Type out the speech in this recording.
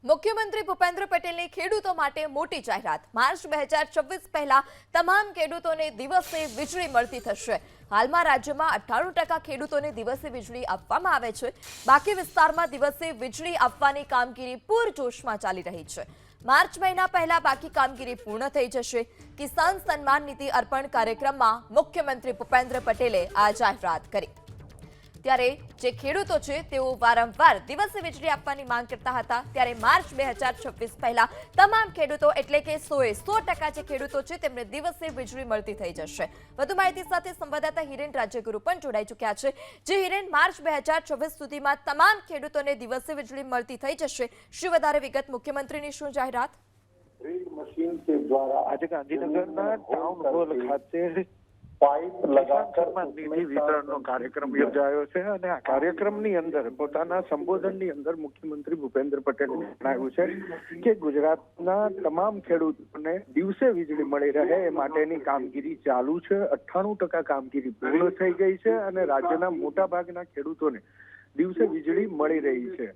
મુખ્યમંત્રી ભૂપેન્દ્ર પટેલની ખેડૂતો માટે મોટી જાહેરાત। માર્ચ 2026 પહેલા તમામ ખેડૂતોને દિવસે વીજળી મળતી થશે। હાલમાં રાજ્યમાં 98% ખેડૂતોને દિવસે વીજળી આપવામાં આવે છે। બાકી વિસ્તારમાં દિવસે વીજળી આપવાની કામગીરી પૂરજોશમાં ચાલી રહી છે। માર્ચ મહિના પહેલા બાકી કામગીરી પૂર્ણ થઈ જશે। કિસાન સન્માન નિધિ અર્પણ કાર્યક્રમમાં મુખ્યમંત્રી ભૂપેન્દ્ર પટેલે આ જાહેરાત કરી। ત્યારે જે ખેડૂતો છે તેઓ વારંવાર દિવસે વીજળી આપવાની માંગ કરતા હતા, ત્યારે માર્ચ 2026 પહેલા તમામ ખેડૂતો એટલે કે 100% જે ખેડૂતો છે તેમને દિવસે વીજળી મળતી થઈ જશે। વધુ માહિતી સાથે સંવાદદાતા હિરેન રાજ્યગુરુ પણ જોડાઈ ચૂક્યા છે। જે હિરેન, માર્ચ 2026 સુધીમાં તમામ ખેડૂતોને દિવસે વીજળી મળતી થઈ જશે। શું વધારે વિગત, મુખ્યમંત્રીની શું જાહેરાત? मशीन के द्वारा आज गांधीनगरना टाउन હોલ ખાતે पाइप लगाकर નિધિ વિતરણનો કાર્યક્રમ યોજાયો છે અને આ કાર્યક્રમની અંદર પોતાના સંબોધનની અંદર મુખ્યમંત્રી ભૂપેન્દ્ર પટેલે જણાવ્યું છે કે ગુજરાતના તમામ ખેડૂતોને દિવસે વીજળી મળી રહે એ માટેની કામગીરી ચાલુ છે। 98% કામગીરી પૂર્ણ થઈ ગઈ છે અને રાજ્યના મોટા ભાગના ખેડૂતોને દિવસે વીજળી મળી રહી છે।